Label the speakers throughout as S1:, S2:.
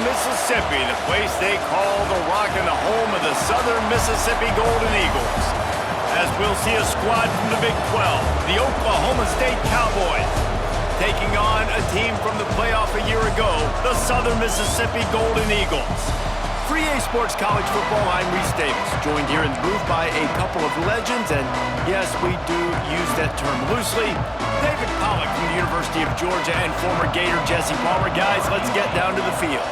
S1: Mississippi, the place they call the Rock and the home of the Southern Mississippi Golden Eagles. As we'll see a squad from the Big 12, the Oklahoma State Cowboys, taking on a team from the playoff a year ago, the Southern Mississippi Golden Eagles. For EA Sports College Football, I'm Reese Davis, joined here in the booth by a couple of legends, and yes, we do use that term loosely. David Pollock from the University of Georgia and former Gator Jesse Palmer. Guys, let's get down to the field.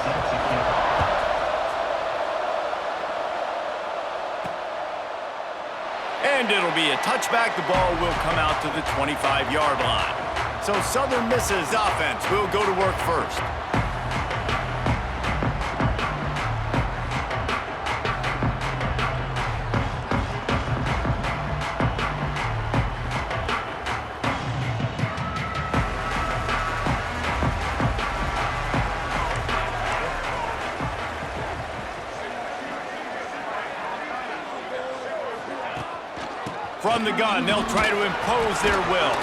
S1: And it'll be a touchback. The ball will come out to the 25-yard line. So Southern Miss's offense will go to work first. From the gun, they'll try to impose their will.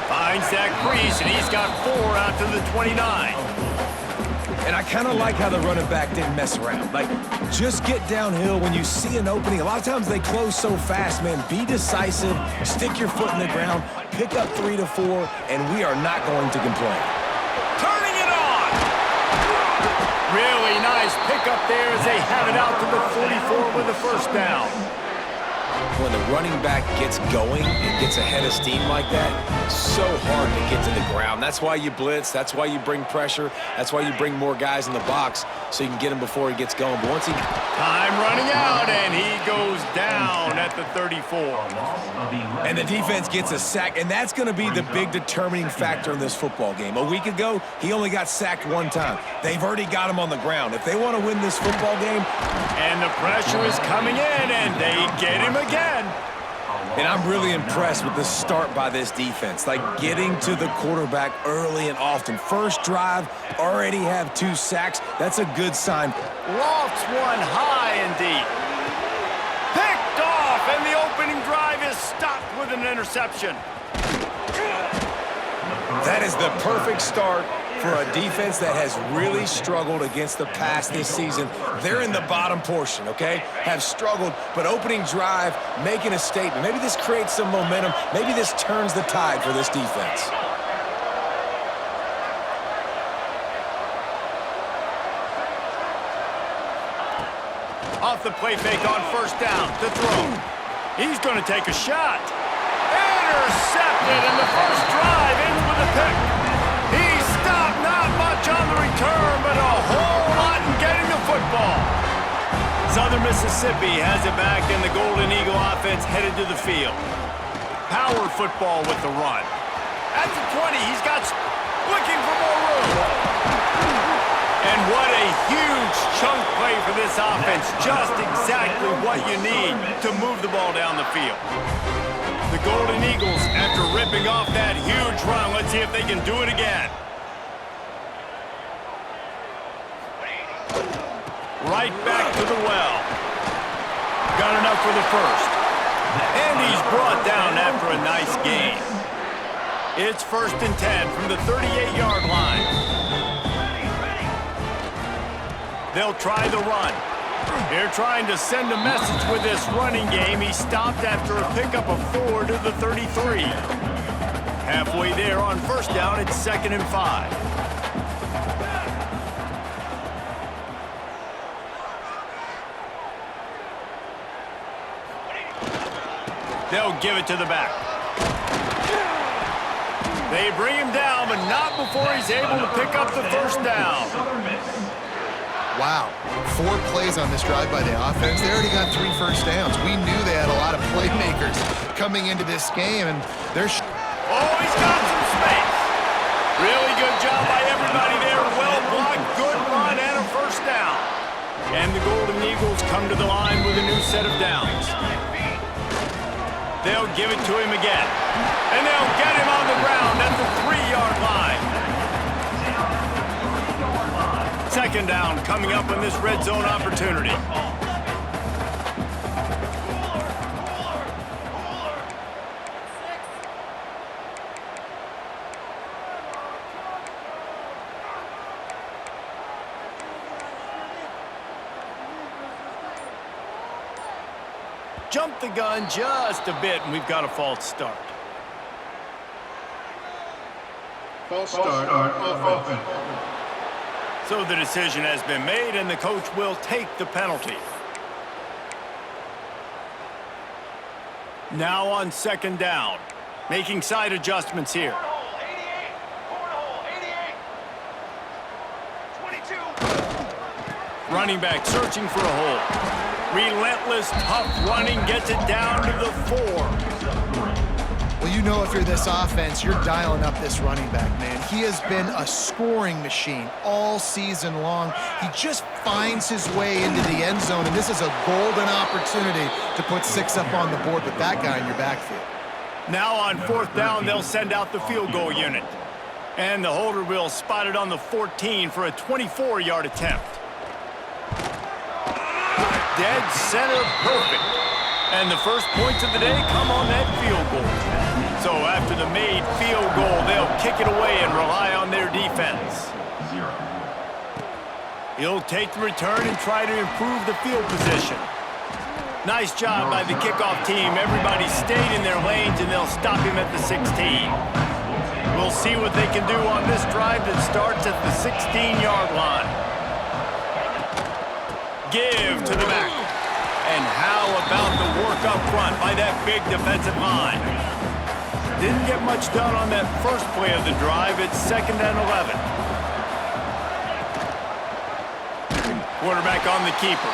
S1: Finds that crease, and he's got 4 out to the 29.
S2: And I kind of like how the running back didn't mess around. Like, just get downhill when you see an opening. A lot of times they close so fast, man. Be decisive, stick your foot in the ground, pick up 3 to 4, and we are not going to complain.
S1: Turning it on! Really nice pickup there as they have it out to the 44 with the first down.
S2: When the running back gets going and gets ahead of steam like that, so hard to get to the ground. That's why you blitz. That's why you bring pressure. That's why you bring more guys in the box so you can get him before he gets going. But once he...
S1: Time running out, and he goes down at the 34.
S2: And the defense gets a sack, and that's going to be the big determining factor in this football game. A week ago, he only got sacked 1 time. They've already got him on the ground. If they want to win this football game...
S1: And the pressure is coming in, and they get him again.
S2: And I'm really impressed with the start by this defense. Like, getting to the quarterback early and often. First drive, already have 2 sacks. That's a good sign.
S1: Lofts one high and deep. Picked off, and the opening drive is stopped with an interception.
S2: That is the perfect start for a defense that has really struggled against the pass this season. They're in the bottom portion, okay? Have struggled, but opening drive, making a statement. Maybe this creates some momentum. Maybe this turns the tide for this defense.
S1: Off the play fake on first down to throw. He's going to take a shot. Intercepted, and the first drive ends with a pick. He stopped, not much on the return, but a whole lot in getting the football. Southern Mississippi has it back, and the Golden Eagle offense headed to the field. Power football with the run. At the 20, he's got looking for more room. And what a huge chunk play for this offense. Just exactly what you need to move the ball down the field. The Golden Eagles, after ripping off that huge run, let's see if they can do it again. Right back to the well. Got enough for the first. And he's brought down after a nice gain. It's 1st and 10 from the 38-yard line. They'll try the run. They're trying to send a message with this running game. He stopped after a pickup of 4 to the 33. Halfway there on first down, it's 2nd and 5. They'll give it to the back. They bring him down, but not before he's able to pick up the first down.
S3: Wow, 4 plays on this drive by the offense. They already got 3 first downs. We knew they had a lot of playmakers coming into this game, and they're...
S1: Oh, he's got some space. Really good job by everybody there. Well blocked, good run, and a first down. And the Golden Eagles come to the line with a new set of downs. They'll give it to him again. And they'll get him on the ground at the 3-yard line. 2nd down coming up on this red zone opportunity. Jumped the gun just a bit, and we've got a false start.
S4: False start, offense.
S1: So the decision has been made, and the coach will take the penalty. Now on second down, making side adjustments here. Running back searching for a hole. Relentless, tough running gets it down to the 4.
S3: Well, you know if you're this offense, you're dialing up this running back, man. He has been a scoring machine all season long. He just finds his way into the end zone, and this is a golden opportunity to put 6 up on the board with that guy in your backfield.
S1: Now on fourth down, they'll send out the field goal unit. And the holder will spot it on the 14 for a 24-yard attempt. Dead center perfect. And the first points of the day come on that field goal. So after the made field goal, they'll kick it away and rely on their defense. He'll take the return and try to improve the field position. Nice job by the kickoff team. Everybody stayed in their lanes, and they'll stop him at the 16. We'll see what they can do on this drive that starts at the 16-yard line. Give to the back. And how about the work up front by that big defensive line? Didn't get much done on that first play of the drive. It's 2nd and 11. Quarterback on the keeper.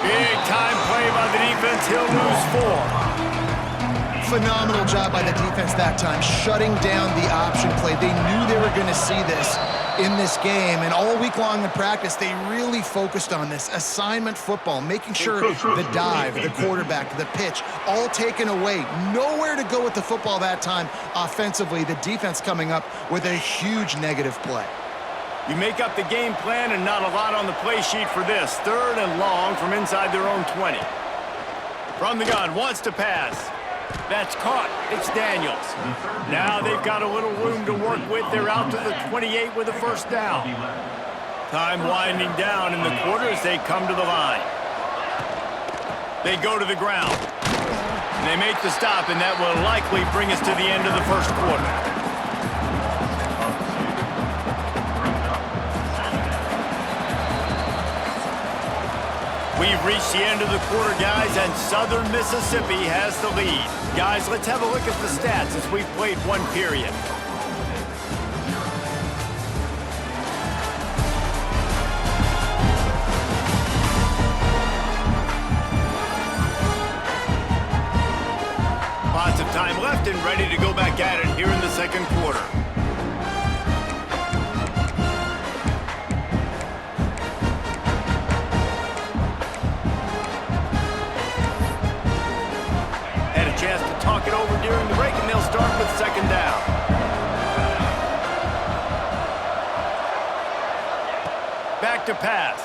S1: Big time play by the defense. He'll lose 4.
S3: Phenomenal job by the defense that time, shutting down the option play. They knew they were going to see this in this game, and all week long in practice, they really focused on this assignment football, making sure the dive, the quarterback, the pitch, all taken away. Nowhere to go with the football that time offensively. The defense coming up with a huge negative play.
S1: You make up the game plan and not a lot on the play sheet for this. 3rd and long from inside their own 20. From the gun, wants to pass. That's caught. It's Daniels. Now they've got a little room to work with. They're out to the 28 with a first down. Time winding down in the quarter as they come to the line. They go to the ground. They make the stop, and that will likely bring us to the end of the first quarter. We've reached the end of the quarter, guys, and Southern Mississippi has the lead. Guys, let's have a look at the stats as we've played one period. Lots of time left and ready to go back at it here in the second quarter. Chance to talk it over during the break, and they'll start with second down. Back to pass.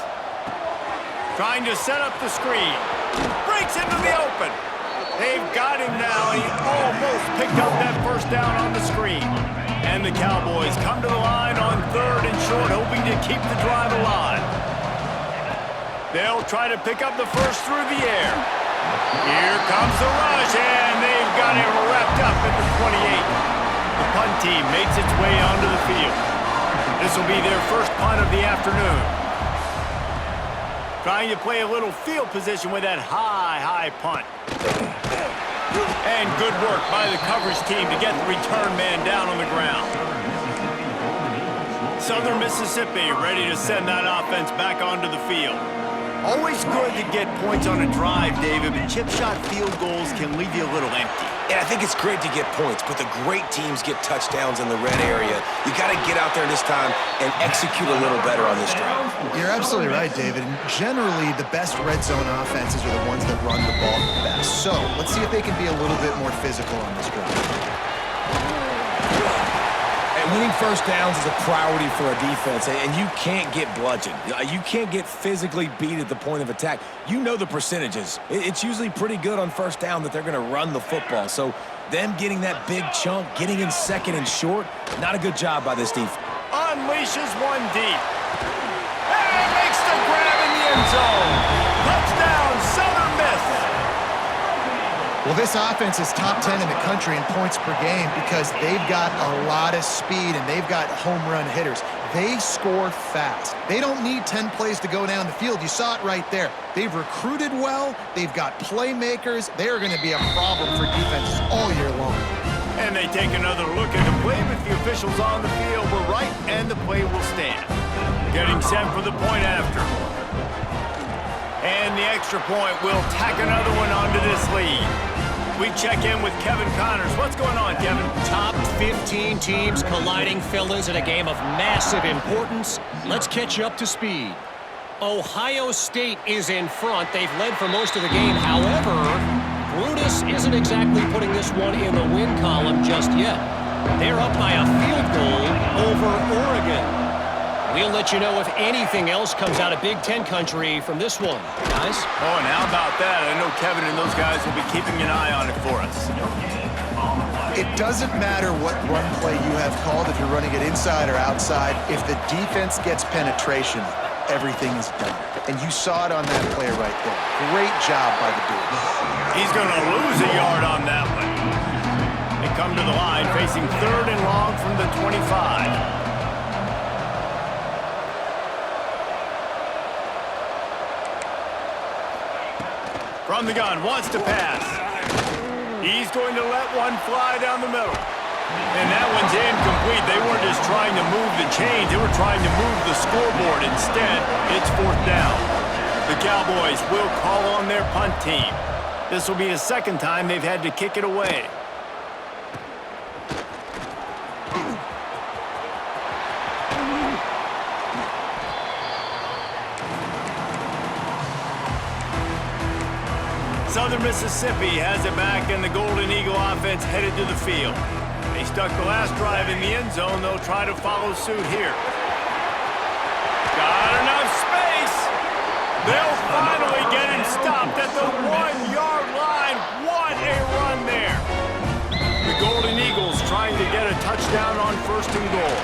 S1: Trying to set up the screen. Breaks into the open. They've got him now, and he almost picked up that first down on the screen. And the Cowboys come to the line on 3rd and short, hoping to keep the drive alive. They'll try to pick up the first through the air. Here comes the rush, and they've got him wrapped up at the 28. The punt team makes its way onto the field. This will be their first punt of the afternoon. Trying to play a little field position with that high punt. And good work by the coverage team to get the return man down on the ground. Southern Mississippi ready to send that offense back onto the field. Always good to get points on a drive, David, but chip shot field goals can leave you a little empty.
S2: Yeah, I think it's great to get points, but the great teams get touchdowns in the red area. You got to get out there this time and execute a little better on this drive.
S3: You're absolutely right, David. And generally, the best red zone offenses are the ones that run the ball the best. So let's see if they can be a little bit more physical on this drive.
S2: Winning first downs is a priority for a defense, and you can't get bludgeoned. You can't get physically beat at the point of attack. You know the percentages. It's usually pretty good on first down that they're going to run the football. So them getting that big chunk, getting in 2nd and short, not a good job by this defense.
S1: Unleashes one deep. And makes the grab in the end zone. Touchdown, Southern Miss.
S3: Well, this offense is top 10 in the country in points per game because they've got a lot of speed and they've got home run hitters. They score fast. They don't need 10 plays to go down the field. You saw it right there. They've recruited well. They've got playmakers. They are going to be a problem for defenses all year long.
S1: And they take another look at the play, but the officials on the field were right, and the play will stand. Getting set for the point after. And the extra point will tack another one onto this lead. We check in with Kevin Connors. What's going on, Kevin?
S5: Top 15 teams colliding, fellas, in a game of massive importance. Let's catch you up to speed. Ohio State is in front. They've led for most of the game. However, Brutus isn't exactly putting this one in the win column just yet. They're up by a field goal over Oregon. We'll let you know if anything else comes out of Big Ten country from this one, guys.
S1: Oh, and how about that? I know Kevin and those guys will be keeping an eye on it for us.
S3: It doesn't matter what run play you have called, if you're running it inside or outside. If the defense gets penetration, everything is done. And you saw it on that play right there. Great job by the dude.
S1: He's going to lose a yard on that one. They come to the line facing 3rd and long from the 25. From the gun, wants to pass. He's going to let one fly down the middle. And that one's incomplete. They weren't just trying to move the chains. They were trying to move the scoreboard. Instead, it's 4th down. The Cowboys will call on their punt team. This will be the second time they've had to kick it away. Southern Mississippi has it back, and the Golden Eagle offense headed to the field. They stuck the last drive in the end zone. They'll try to follow suit here. Got enough space. They'll finally get him stopped at the 1-yard line. What a run there. The Golden Eagles trying to get a touchdown on 1st and goal.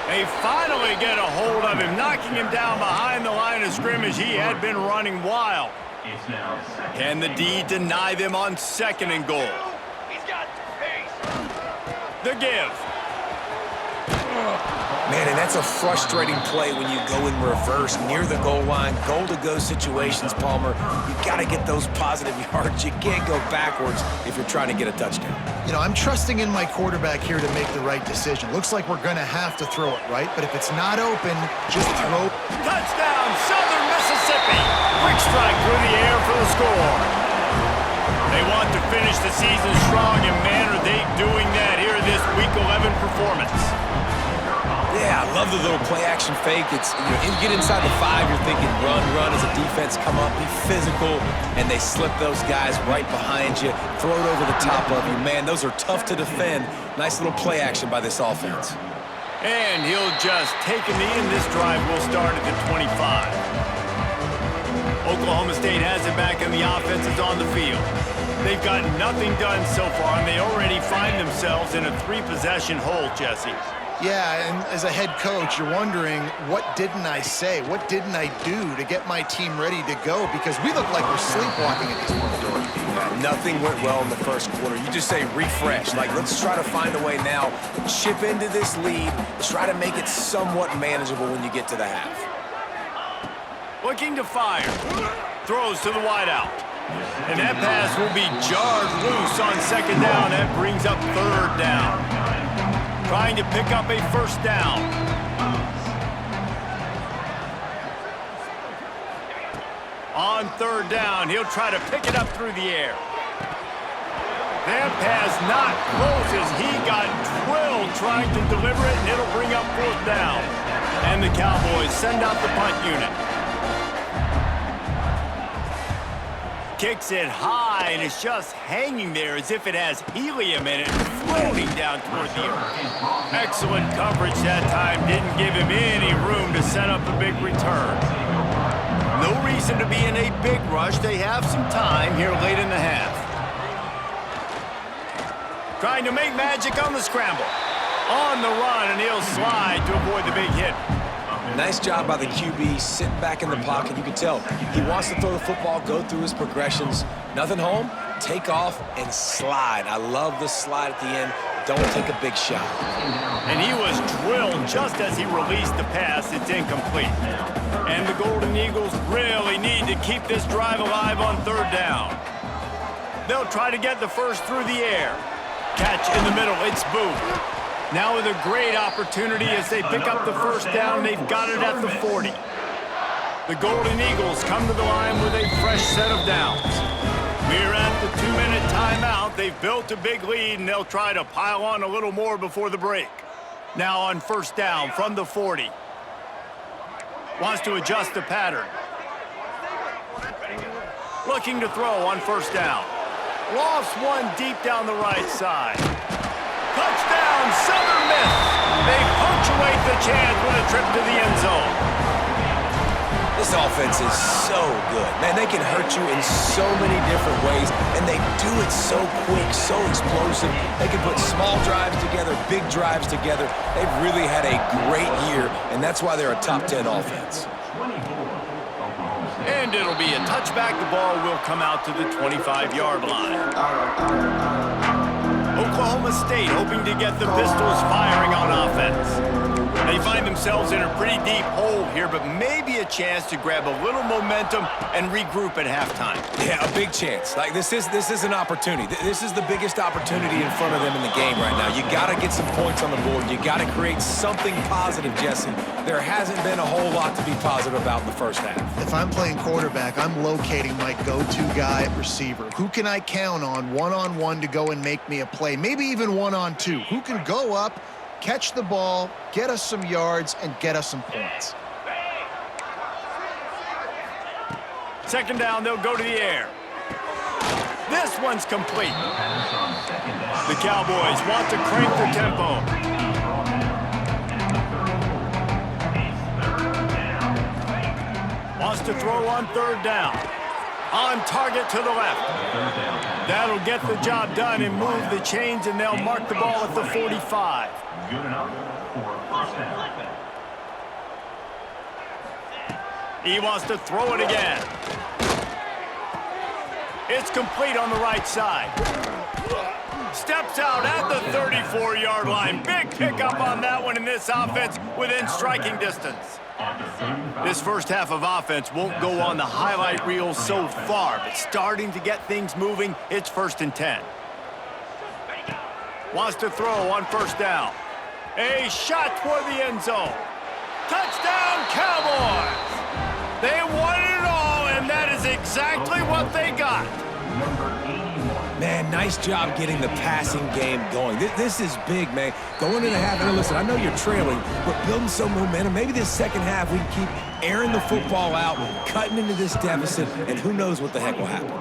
S1: They finally get a hold of him, knocking him down behind the line of scrimmage. He had been running wild. Can the D deny them on 2nd and goal? The give.
S2: Man, and that's a frustrating play when you go in reverse near the goal line, goal-to-go situations, Palmer. You got to get those positive yards. You can't go backwards if you're trying to get a touchdown.
S3: You know, I'm trusting in my quarterback here to make the right decision. Looks like we're going to have to throw it, right? But if it's not open, just throw.
S1: Touchdown, Southern Mississippi. Quick strike through the air for the score. They want to finish the season strong, and man, are they doing that here in this Week 11 performance.
S2: Yeah, I love the little play-action fake. It's, you get inside the 5, you're thinking run as a defense, come up, be physical, and they slip those guys right behind you, throw it over the top of you. Man, those are tough to defend. Nice little play action by this offense.
S1: And he'll just take a knee, and this drive will start at the 25. Oklahoma State has it back, and the offense is on the field. They've got nothing done so far, and they already find themselves in a 3-possession hole, Jesse.
S3: Yeah, and as a head coach, you're wondering, what didn't I say? What didn't I do to get my team ready to go? Because we look like we're sleepwalking at this point, Dory.
S2: Yeah, nothing went well in the first quarter. You just say refresh. Like, let's try to find a way now, chip into this lead, try to make it somewhat manageable when you get to the half.
S1: Looking to fire. Throws to the wideout. And that pass will be jarred loose on 2nd down. That brings up 3rd down. Trying to pick up a 1st down. On 3rd down, he'll try to pick it up through the air. That pass not close as he got drilled trying to deliver it, and it'll bring up 4th down. And the Cowboys send out the punt unit. Kicks it high, and it's just hanging there as if it has helium in it, floating down toward the earth. Excellent coverage that time. Didn't give him any room to set up a big return. No reason to be in a big rush. They have some time here late in the half. Trying to make magic on the scramble. On the run, and he'll slide to avoid the big hit.
S2: Nice job by the QB, sitting back in the pocket. You can tell he wants to throw the football, go through his progressions. Nothing home, take off, and slide. I love the slide at the end. Don't take a big shot.
S1: And he was drilled just as he released the pass. It's incomplete. And the Golden Eagles really need to keep this drive alive on third down. They'll try to get the first through the air. Catch in the middle, it's Booth. Now with a great opportunity as they pick up the first down, they've got it at the 40. The Golden Eagles come to the line with a fresh set of downs. We're at the 2-minute timeout. They've built a big lead, and they'll try to pile on a little more before the break. Now on first down from the 40. Wants to adjust the pattern. Looking to throw on first down. Lofts one deep down the right side. Touchdown, Southern Miss. They punctuate the chance with a trip to the end zone.
S2: This offense is so good. Man, they can hurt you in so many different ways, and they do it so quick, so explosive. They can put small drives together, big drives together. They've really had a great year, and that's why they're a top 10 offense.
S1: And it'll be a touchback. The ball will come out to the 25-yard line. Oklahoma State hoping to get the Pistols firing on offense. They find themselves in a pretty deep hole here, but maybe a chance to grab a little momentum and regroup at halftime.
S2: Yeah, a big chance. Like, this is an opportunity. This is the biggest opportunity in front of them in the game right now. You got to get some points on the board. You got to create something positive, Jesse. There hasn't been a whole lot to be positive about in the first half.
S3: If I'm playing quarterback, I'm locating my go-to guy at receiver. Who can I count on one-on-one to go and make me a play? Maybe even one-on-two. Who can go up, catch the ball, get us some yards, and get us some points.
S1: Second down, they'll go to the air. This one's complete. The Cowboys want to crank their tempo. Wants to throw on third down. On target to the left. That'll get the job done and move the chains, and they'll mark the ball at the 45.
S6: Good enough for a first down.
S1: He wants to throw it again. It's complete on the right side. Steps out at the 34-yard line. Big pickup on that one, in this offense within striking distance. This first half of offense won't go on the highlight reel so far, but starting to get things moving. It's 1st and 10. Wants to throw on first down. A shot toward the end zone. Touchdown, Cowboys! They wanted it all, and that is exactly what they got.
S2: Man, nice job getting the passing game going. This is big, man. Going into half, and listen, I know you're trailing, but building some momentum. Maybe this second half we can keep airing the football out, cutting into this deficit, and who knows what the heck will happen.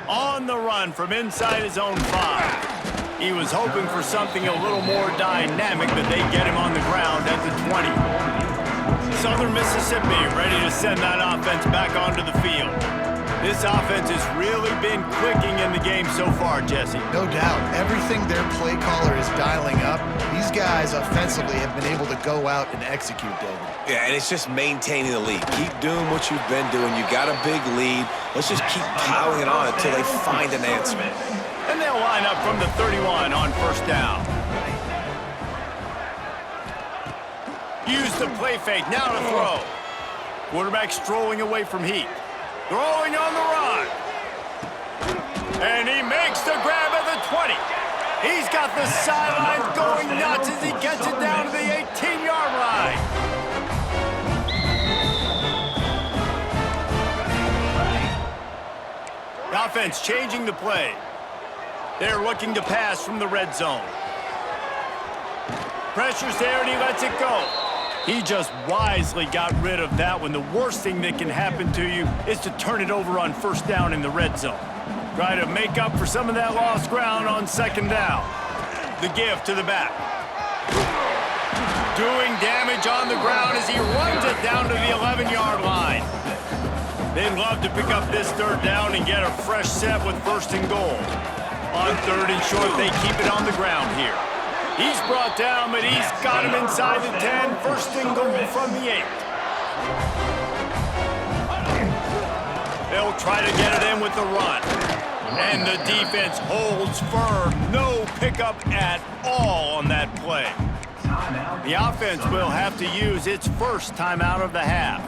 S1: On the run from inside his own 5. He was hoping for something a little more dynamic, but they get him on the ground at the 20. Southern Mississippi ready to send that offense back onto the field. This offense has really been clicking in the game so far, Jesse.
S3: No doubt. Everything their play caller is dialing up, these guys offensively have been able to go out and execute, David.
S2: Yeah, and it's just maintaining the lead. Keep doing what you've been doing. You got a big lead. Let's just keep piling it on until they find an answer.
S1: And they'll line up from the 31 on first down. Use the play fake, now to throw. Quarterback strolling away from heat. Throwing on the run. And he makes the grab at the 20. He's got the sidelines going nuts as he gets it down to the 18-yard line. The offense changing the play. They're looking to pass from the red zone. Pressure's there and he lets it go. He just wisely got rid of that one. The worst thing that can happen to you is to turn it over on first down in the red zone. Try to make up for some of that lost ground on second down. The give to the back. Doing damage on the ground as he runs it down to the 11-yard line. They'd love to pick up this third down and get a fresh set with 1st and goal. On 3rd and short, they keep it on the ground here. He's brought down, but he's got him inside the 10. First and goal from the 8. They'll try to get it in with the run. And the defense holds firm. No pickup at all on that play. The offense will have to use its first timeout of the half.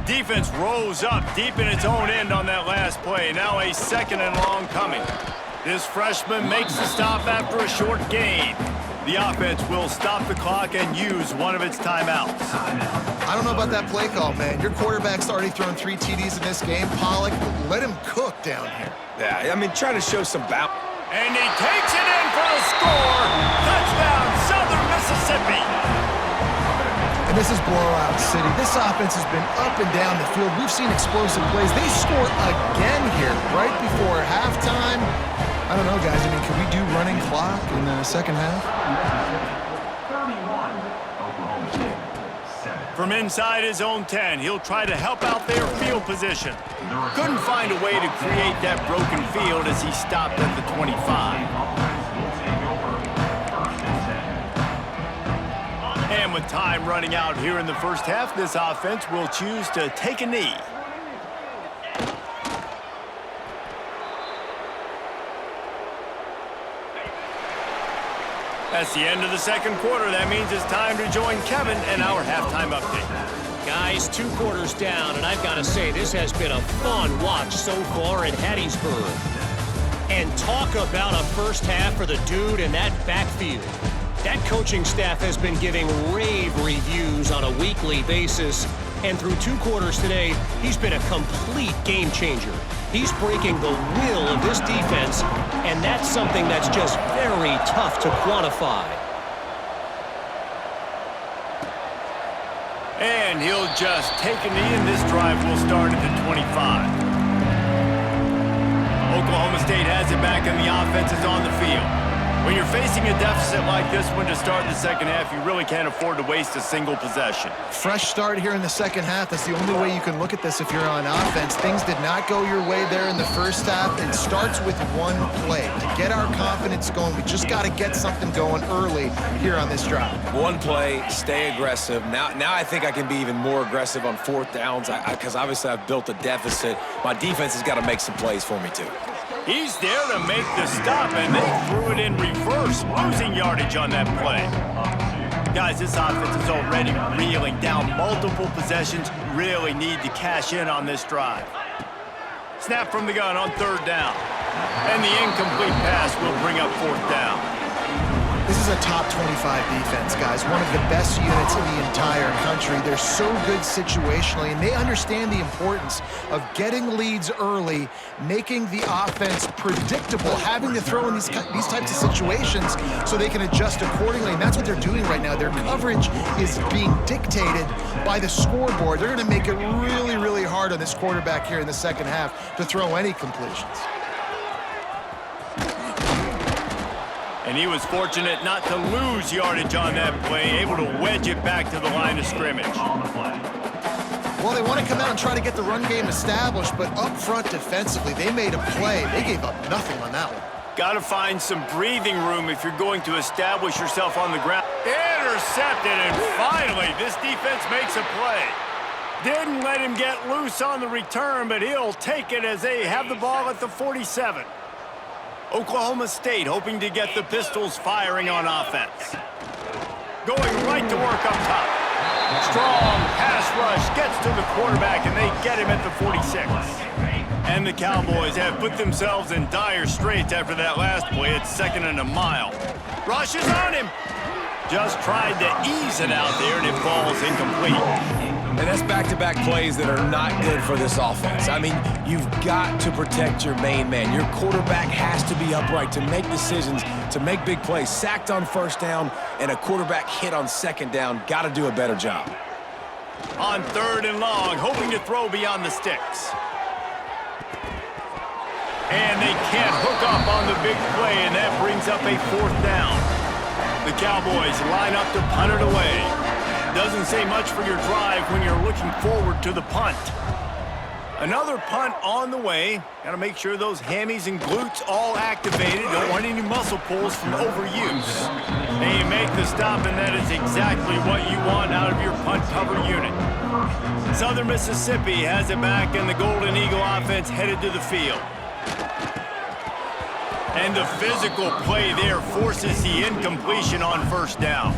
S1: Defense rose up deep in its own end on that last play. Now a second and long coming. This freshman makes the stop after a short gain. The offense will stop the clock and use one of its timeouts.
S3: I don't know about that play call, man. Your quarterback's already thrown 3 TDs in this game. Pollock, let him cook down here.
S2: Yeah, I mean, trying to show some bounce.
S1: And he takes it in for a score. Touchdown, Southern Mississippi.
S3: And this is blowout city. This offense has been up and down the field. We've seen explosive plays. They score again here right before halftime. I don't know, guys. I mean, can we do running clock in the second half?
S6: 31, Oklahoma State, 7.
S1: From inside his own 10, he'll try to help out their field position. Couldn't find a way to create that broken field as he stopped at the 25. And with time running out here in the first half, this offense will choose to take a knee. That's the end of the second quarter. That means it's time to join Kevin and our halftime update.
S5: Guys, 2 quarters down, and I've got to say, this has been a fun watch so far in Hattiesburg. And talk about a first half for the dude in that backfield. That coaching staff has been giving rave reviews on a weekly basis, and through 2 quarters today, he's been a complete game changer. He's breaking the will of this defense, and that's something that's just very tough to quantify.
S1: And he'll just take a knee, and this drive will start at the 25. Oklahoma State has it back, and the offense is on the field. When you're facing a deficit like this one to start the second half, you really can't afford to waste a single possession.
S3: Fresh start here in the second half. That's the only way you can look at this if you're on offense. Things did not go your way there in the first half. It starts with one play. To get our confidence going, we just got to get something going early here on this drive.
S2: One play, stay aggressive. Now I think I can be even more aggressive on 4th downs because obviously I've built a deficit. My defense has got to make some plays for me too.
S1: He's there to make the stop, and they threw it in reverse, losing yardage on that play. Guys, this offense is already reeling down multiple possessions. Really need to cash in on this drive. Snap from the gun on 3rd down. And the incomplete pass will bring up 4th down.
S3: This is a top 25 defense, guys. One of the best units in the entire country. They're so good situationally, and they understand the importance of getting leads early, making the offense predictable, having to throw in these types of situations so they can adjust accordingly, and that's what they're doing right now. Their coverage is being dictated by the scoreboard. They're going to make it really, really hard on this quarterback here in the second half to throw any completions.
S1: And he was fortunate not to lose yardage on that play, able to wedge it back to the line of scrimmage.
S3: Well, they want to come out and try to get the run game established, but up front defensively, they made a play. They gave up nothing on that one.
S1: Got to find some breathing room if you're going to establish yourself on the ground. Intercepted, and finally, this defense makes a play. Didn't let him get loose on the return, but he'll take it as they have the ball at the 47. Oklahoma State hoping to get the Pistols firing on offense. Going right to work up top. Strong pass rush gets to the quarterback, and they get him at the 46. And the Cowboys have put themselves in dire straits after that last play. It's 2nd and a mile. Rush is on him. Just tried to ease it out there, and it falls incomplete.
S2: And that's back-to-back plays that are not good for this offense. I mean, you've got to protect your main man. Your quarterback has to be upright to make decisions, to make big plays. Sacked on 1st down and a quarterback hit on 2nd down. Got to do a better job.
S1: On 3rd and long, hoping to throw beyond the sticks. And they can't hook up on the big play, and that brings up a 4th down. The Cowboys line up to punt it away. Doesn't say much for your drive when you're looking forward to the punt. Another punt on the way. Got to make sure those hammies and glutes all activated. Don't want any muscle pulls from overuse. And you make the stop, and that is exactly what you want out of your punt cover unit. Southern Mississippi has it back, and the Golden Eagle offense headed to the field. And the physical play there forces the incompletion on first down.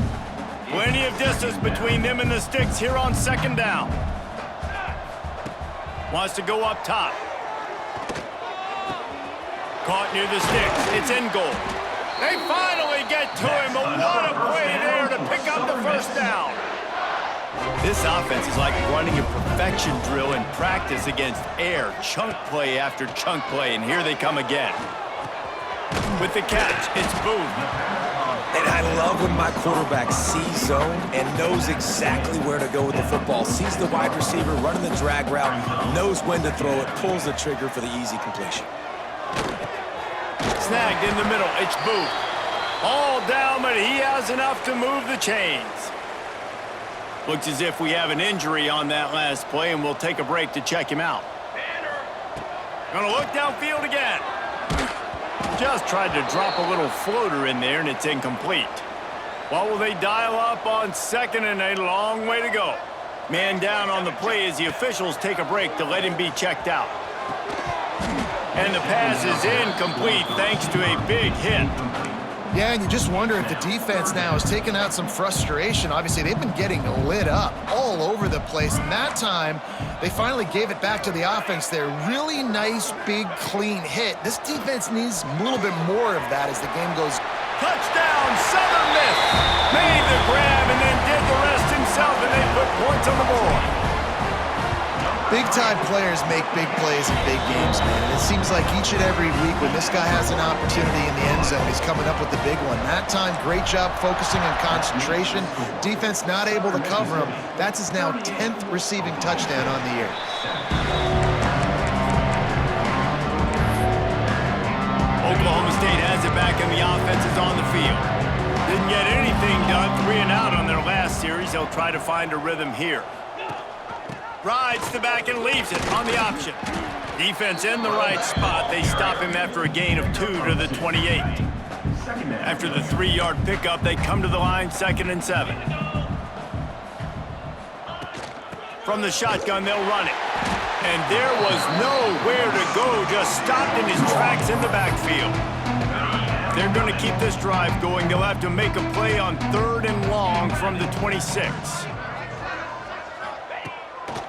S1: Plenty of distance between them and the sticks here on second down. Wants to go up top. Caught near the sticks. It's in goal. They finally get to him, but what a play there to pick up the first down. This offense is like running a perfection drill in practice against air. Chunk play after chunk play, and here they come again. With the catch, it's Booth.
S2: And I love when my quarterback sees zone and knows exactly where to go with the football. Sees the wide receiver running the drag route, knows when to throw it, pulls the trigger for the easy completion.
S1: Snagged in the middle, it's Booth. All down, but he has enough to move the chains. Looks as if we have an injury on that last play, and we'll take a break to check him out. Gonna look downfield again. Just tried to drop a little floater in there, and it's incomplete. What will they dial up on second, and a long way to go? Man down on the play as the officials take a break to let him be checked out. And the pass is incomplete thanks to a big hit.
S3: Yeah, and you just wonder if the defense now has taken out some frustration. Obviously, they've been getting lit up all over the place. And that time, they finally gave it back to the offense there. Really nice, big, clean hit. This defense needs a little bit more of that as the game goes.
S1: Touchdown, Southern Miss. Made the grab and then did the rest himself, and they put points on the board.
S3: Big-time players make big plays in big games, man. And it seems like each and every week when this guy has an opportunity in the end zone, he's coming up with the big one. That time, great job focusing on concentration. Defense not able to cover him. That's his now 10th receiving touchdown on the year.
S1: Oklahoma State has it back, and the offense is on the field. Didn't get anything done, 3 and out on their last series. They'll try to find a rhythm here. Rides the back and leaves it on the option. Defense in the right spot. They stop him after a gain of 2 to the 28. After the 3-yard pickup, they come to the line, 2nd and 7. From the shotgun, they'll run it. And there was nowhere to go, just stopped in his tracks in the backfield. If they're going to keep this drive going, they'll have to make a play on 3rd and long from the 26.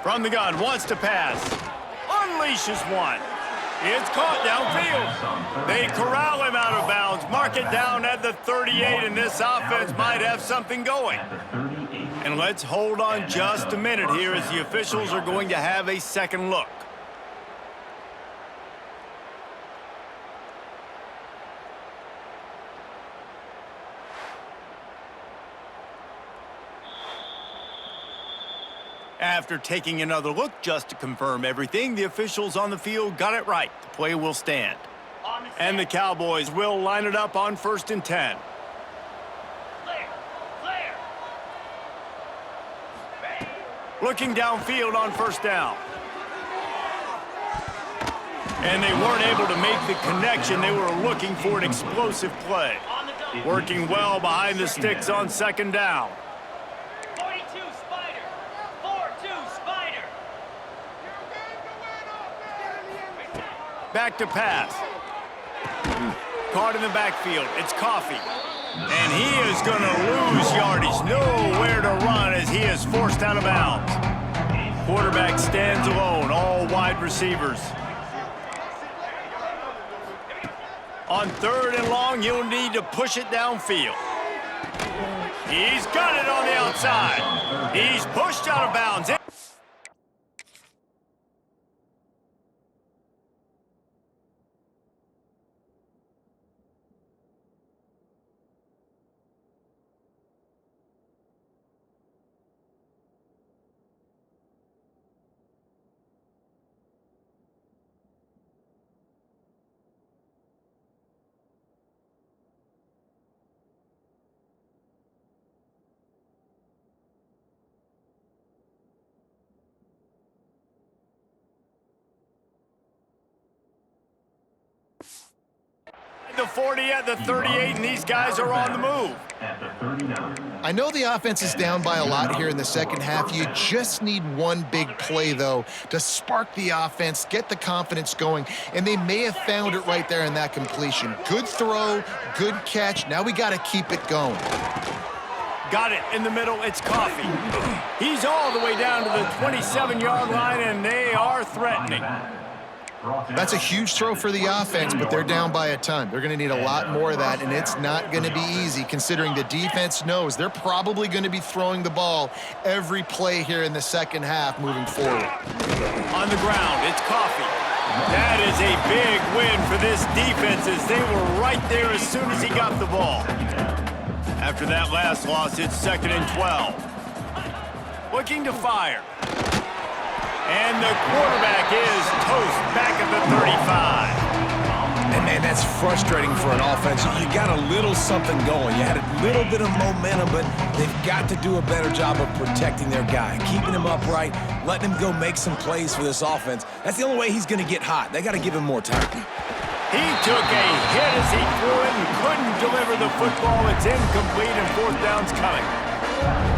S1: From the gun, wants to pass. Unleashes one. It's caught downfield. They corral him out of bounds. Mark it down at the 38, and this offense might have something going. And let's hold on just a minute here as the officials are going to have a second look. After taking another look just to confirm everything, the officials on the field got it right. The play will stand. And the Cowboys will line it up on 1st and 10. Looking downfield on 1st down. And they weren't able to make the connection. They were looking for an explosive play. Working well behind the sticks on 2nd down. Back to pass. Caught in the backfield. It's Coffee. And he is going to lose yardage. Nowhere to run as he is forced out of bounds. Quarterback stands alone. All wide receivers. On 3rd and long, you'll need to push it downfield. He's got it on the outside. He's pushed out of bounds. The 40 at the 38, and these guys are on the move.
S6: At the 39.
S3: I know the offense is down by a lot here in the second half. You just need one big play, though, to spark the offense, get the confidence going, and they may have found it right there in that completion. Good throw, good catch. Now we got to keep it going.
S1: Got it in the middle. It's Coffee. He's all the way down to the 27-yard line, and they are threatening.
S3: That's a huge throw for the offense, but they're down by a ton. They're going to need a lot more of that, and it's not going to be easy considering the defense knows they're probably going to be throwing the ball every play here in the second half moving forward.
S1: On the ground, it's Coffee. That is a big win for this defense as they were right there as soon as he got the ball. After that last loss, it's 2nd and 12. Looking to fire. And the quarterback is toast back at the 35.
S2: And, man, that's frustrating for an offense. You got a little something going. You had a little bit of momentum, but they've got to do a better job of protecting their guy, keeping him upright, letting him go make some plays for this offense. That's the only way he's going to get hot. They got to give him more time.
S1: He took a hit as he threw it and couldn't deliver the football. It's incomplete, and 4th down's coming.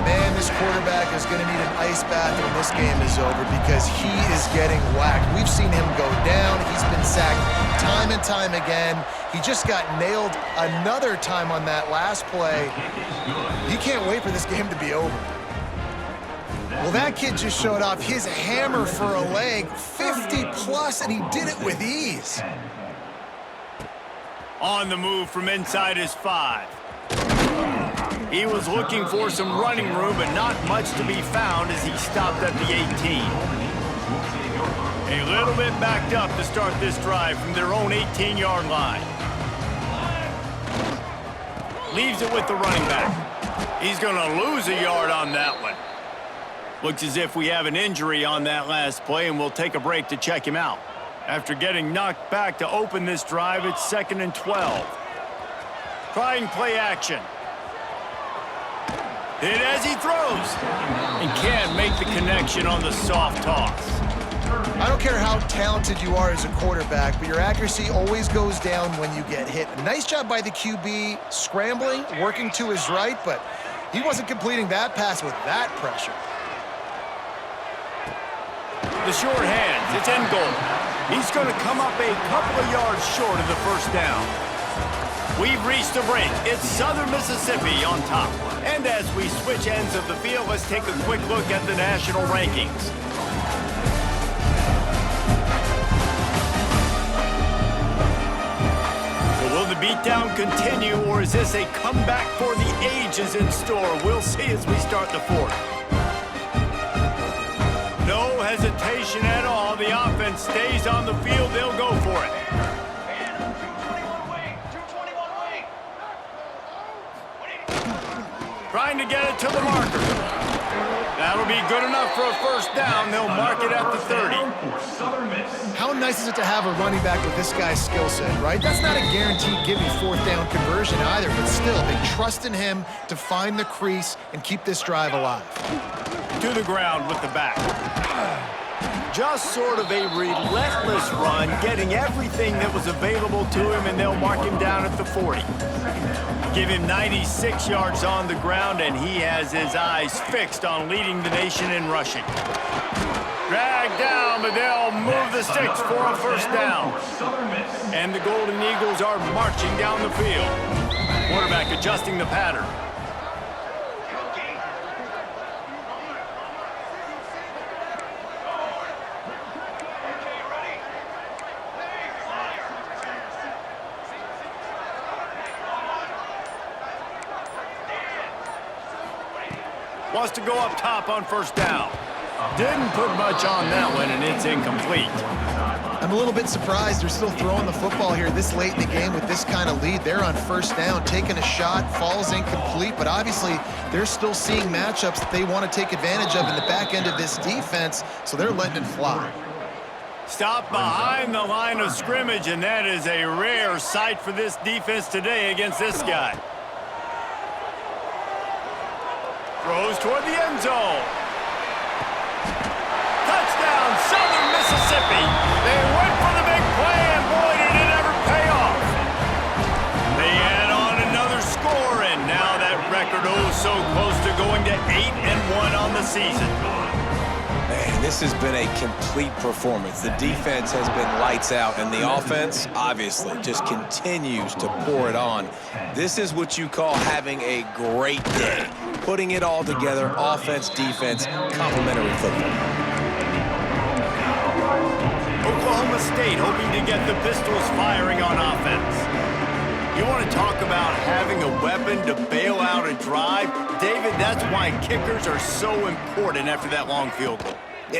S3: Man, this quarterback is going to need an ice bath when this game is over because he is getting whacked. We've seen him go down. He's been sacked time and time again. He just got nailed another time on that last play. He can't wait for this game to be over. Well, that kid just showed off his hammer for a leg, 50-plus, and he did it with ease.
S1: On the move from inside his 5. He was looking for some running room, but not much to be found as he stopped at the 18. A little bit backed up to start this drive from their own 18-yard line. Leaves it with the running back. He's going to lose a yard on that one. Looks as if we have an injury on that last play, and we'll take a break to check him out. After getting knocked back to open this drive, it's 2nd and 12. Trying play action. Hit as he throws. And can't make the connection on the soft toss.
S3: I don't care how talented you are as a quarterback, but your accuracy always goes down when you get hit. Nice job by the QB scrambling, working to his right, but he wasn't completing that pass with that pressure.
S1: The short hands, it's end goal. He's going to come up a couple of yards short of the 1st down. We've reached a break. It's Southern Mississippi on top. And as we switch ends of the field, let's take a quick look at the national rankings. So will the beatdown continue, or is this a comeback for the ages in store? We'll see as we start the 4th. No hesitation at all. The offense stays on the field. They'll go for it. Trying to get it to the marker. That'll be good enough for a 1st down. They'll mark it at the 30.
S3: How nice is it to have a running back with this guy's skill set, right? That's not a guaranteed give-me 4th down conversion either, but still, they trust in him to find the crease and keep this drive alive.
S1: To the ground with the back. Just sort of a relentless run, getting everything that was available to him, and they'll mark him down at the 40. Give him 96 yards on the ground, and he has his eyes fixed on leading the nation in rushing. Dragged down, but they'll move the sticks for a 1st down. And the Golden Eagles are marching down the field. Quarterback adjusting the pattern. Wants to go up top on 1st down. Didn't put much on that one, and it's incomplete.
S3: I'm a little bit surprised they're still throwing the football here this late in the game with this kind of lead. They're on 1st down, taking a shot, falls incomplete, but obviously they're still seeing matchups that they want to take advantage of in the back end of this defense, so they're letting it fly.
S1: Stop behind the line of scrimmage, and that is a rare sight for this defense today against this guy. Throws toward the end zone. Touchdown, Southern Mississippi. They went for the big play, and boy, did it ever pay off. season.
S2: Man, this has been a complete performance. The defense has been lights out, and the offense, obviously, just continues to pour it on. This is what you call having a great day. Putting it all together, offense, defense, complementary football.
S1: Oklahoma State hoping to get the Pistols firing on offense. You want to talk about having a weapon to bail out a drive? David, that's why kickers are so important after that long field goal.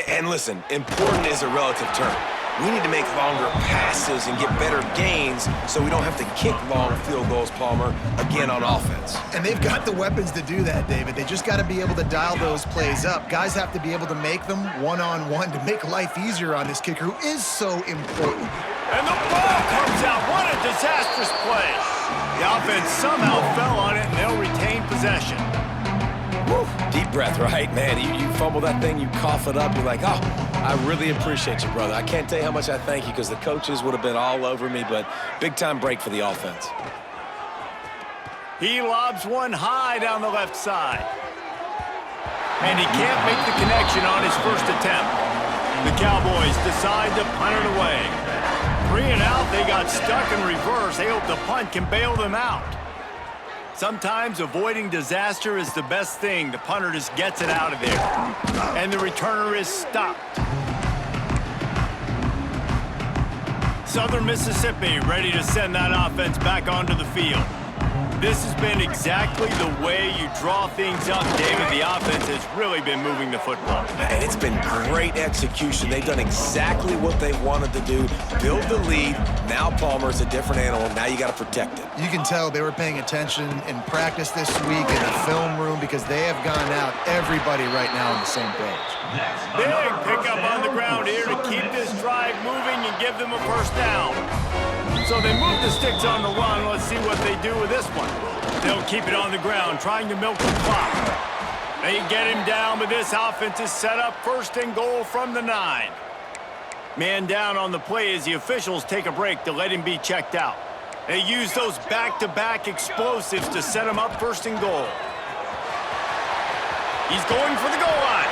S2: And listen, important is a relative term. We need to make longer passes and get better gains so we don't have to kick long field goals, Palmer, again on offense.
S3: And they've got the weapons to do that, David. They just got to be able to dial those plays up. Guys have to be able to make them one-on-one to make life easier on this kicker, who is so important.
S1: And the ball comes out. What a disastrous play. The offense somehow fell on it, and they'll retain possession.
S2: Woo. Deep breath, right? Man, you fumble that thing, you cough it up, you're like, oh, I really appreciate you, brother. I can't tell you how much I thank you because the coaches would have been all over me, but big-time break for the offense.
S1: He lobs one high down the left side. And he can't make the connection on his first attempt. The Cowboys decide to punt it away. 3 and out, they got stuck in reverse. They hope the punt can bail them out. Sometimes avoiding disaster is the best thing. The punter just gets it out of there. And the returner is stopped. Southern Mississippi ready to send that offense back onto the field. This has been exactly the way you draw things up, David. The offense has really been moving the football.
S2: And it's been great execution. They've done exactly what they wanted to do. Build the lead. Now Palmer's a different animal. Now you got to protect it.
S3: You can tell they were paying attention in practice this week in the film room because they have gone out, everybody right now on the same page.
S1: Big pickup on the ground here to keep this drive moving and give them a first down. So they move the sticks on the run. Let's see what they do with this one. They'll keep it on the ground, trying to milk the clock. They get him down, but this offense is set up 1st and goal from the 9. Man down on the play as the officials take a break to let him be checked out. They use those back-to-back explosives to set him up 1st and goal. He's going for the goal line.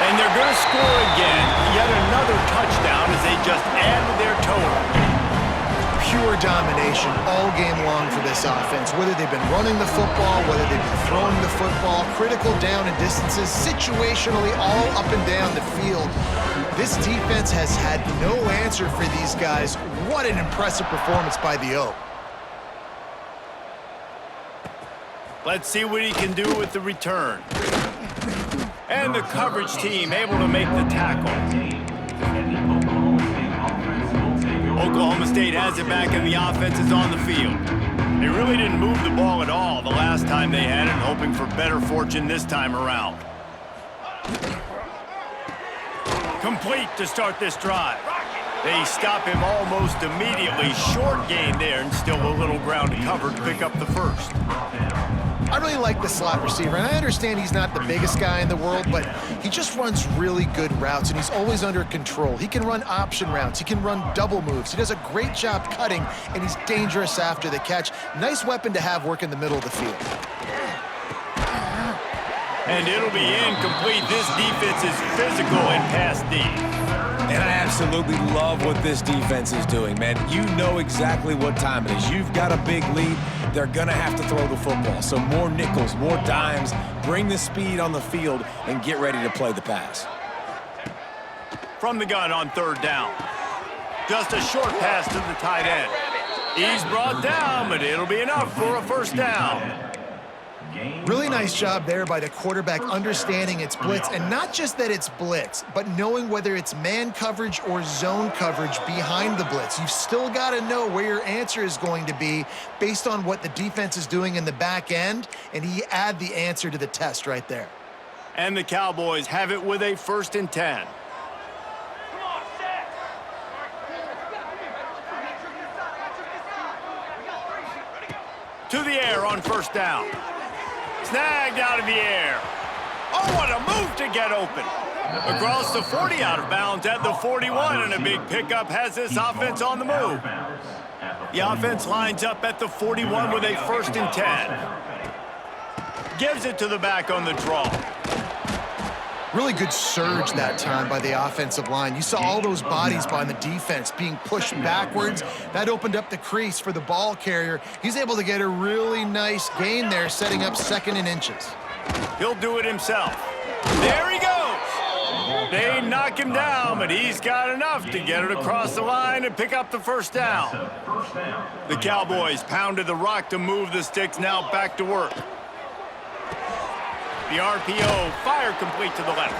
S1: And they're going to score again. Yet another touchdown as they just add to their total.
S3: Pure domination all game long for this offense. Whether they've been running the football, whether they've been throwing the football, critical down and distances, situationally all up and down the field. This defense has had no answer for these guys. What an impressive performance by the O.
S1: Let's see what he can do with the return. And the coverage team able to make the tackle. Oklahoma State has it back and the offense is on the field. They really didn't move the ball at all the last time they had it, hoping for better fortune this time around. Complete to start this drive. They stop him almost immediately. Short gain there and still a little ground to cover to pick up the first.
S3: I really like the slot receiver, and I understand he's not the biggest guy in the world, but he just runs really good routes, and he's always under control. He can run option routes. He can run double moves. He does a great job cutting, and he's dangerous after the catch. Nice weapon to have work in the middle of the field.
S1: And it'll be incomplete. This defense is physical and pass deep.
S2: And I absolutely love what this defense is doing, man. You know exactly what time it is. You've got a big lead. They're going to have to throw the football. So more nickels, more dimes, bring the speed on the field, and get ready to play the pass.
S1: From the gun on 3rd down. Just a short pass to the tight end. He's brought down, but it'll be enough for a first down.
S3: Really nice job there by the quarterback understanding it's blitz, and not just that it's blitz, but knowing whether it's man coverage or zone coverage behind the blitz. You've still got to know where your answer is going to be based on what the defense is doing in the back end, and he add the answer to the test right there.
S1: And the Cowboys have it with a 1st and 10. To the air on 1st down. Snagged out of the air. Oh, what a move to get open. Across the 40, out of bounds at the 41, and a big pickup has this offense on the move. The offense lines up at the 41 with a 1st and 10. Gives it to the back on the draw.
S3: Really good surge that time by the offensive line. You saw all those bodies by the defense being pushed backwards. That opened up the crease for the ball carrier. He's able to get a really nice gain there, setting up 2nd and inches.
S1: He'll do it himself. There he goes. They knock him down, but he's got enough to get it across the line and pick up the first down. The Cowboys pounded the rock to move the sticks, now back to work. The RPO, fire complete to the left.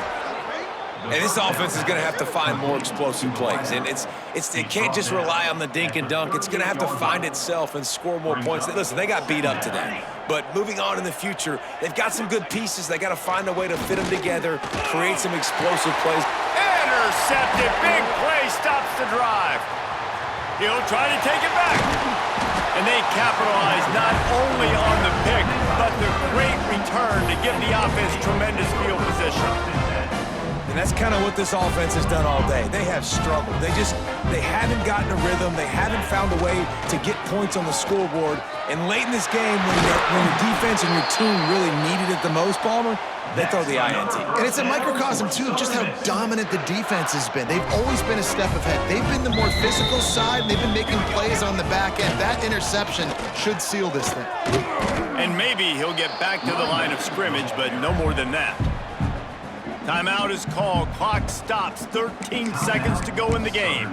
S2: And this offense is going to have to find more explosive plays. And it can't just rely on the dink and dunk. It's going to have to find itself and score more points. Listen, they got beat up today. But moving on in the future, they've got some good pieces. They got to find a way to fit them together, create some explosive plays.
S1: Intercepted. Big play stops the drive. He'll try to take it back. And they capitalize not only on the pick, but the great return to give the offense tremendous field position.
S2: And that's kind of what this offense has done all day. They have struggled. They haven't gotten a rhythm. They haven't found a way to get points on the scoreboard. And late in this game, when the defense and your team really needed it the most, Palmer, they throw the INT.
S3: And it's a microcosm, too, of just how dominant the defense has been. They've always been a step ahead. They've been the more physical side, and they've been making plays on the back end. That interception should seal this thing.
S1: And maybe he'll get back to the line of scrimmage, but no more than that. Timeout is called. Clock stops. 13 seconds to go in the game.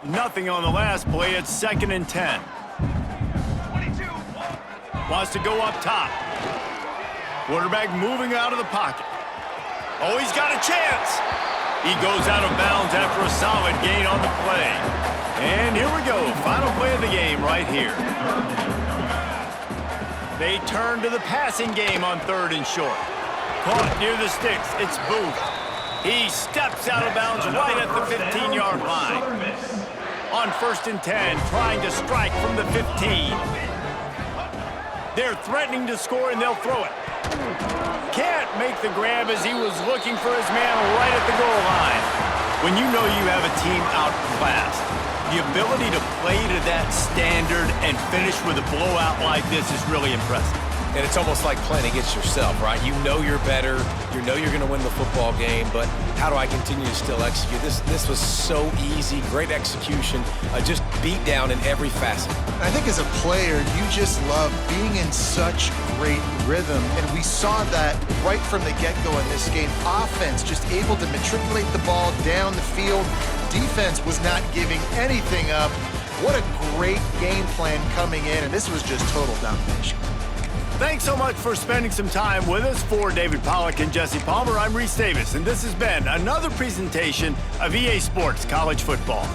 S1: Nothing on the last play. It's 2nd and 10. Wants to go up top. Quarterback moving out of the pocket. Oh, he's got a chance. He goes out of bounds after a solid gain on the play. And here we go. Final play of the game right here. They turn to the passing game on 3rd and short. Caught near the sticks. It's Booth. He steps out of bounds right at the 15-yard line. On 1st and 10, trying to strike from the 15. They're threatening to score, and they'll throw it. Can't make the grab as he was looking for his man right at the goal line. When you know you have a team outclassed, the ability to play to that standard and finish with a blowout like this is really impressive.
S2: And it's almost like playing against yourself, right? You know you're better. You know you're going to win the football game, but how do I continue to still execute? This was so easy, great execution, just beat down in every facet.
S3: I think as a player, you just love being in such great rhythm, and we saw that right from the get-go in this game. Offense just able to matriculate the ball down the field. Defense was not giving anything up. What a great game plan coming in, and this was just total domination.
S1: Thanks so much for spending some time with us. For David Pollack and Jesse Palmer, I'm Reese Davis, and this has been another presentation of EA Sports College Football.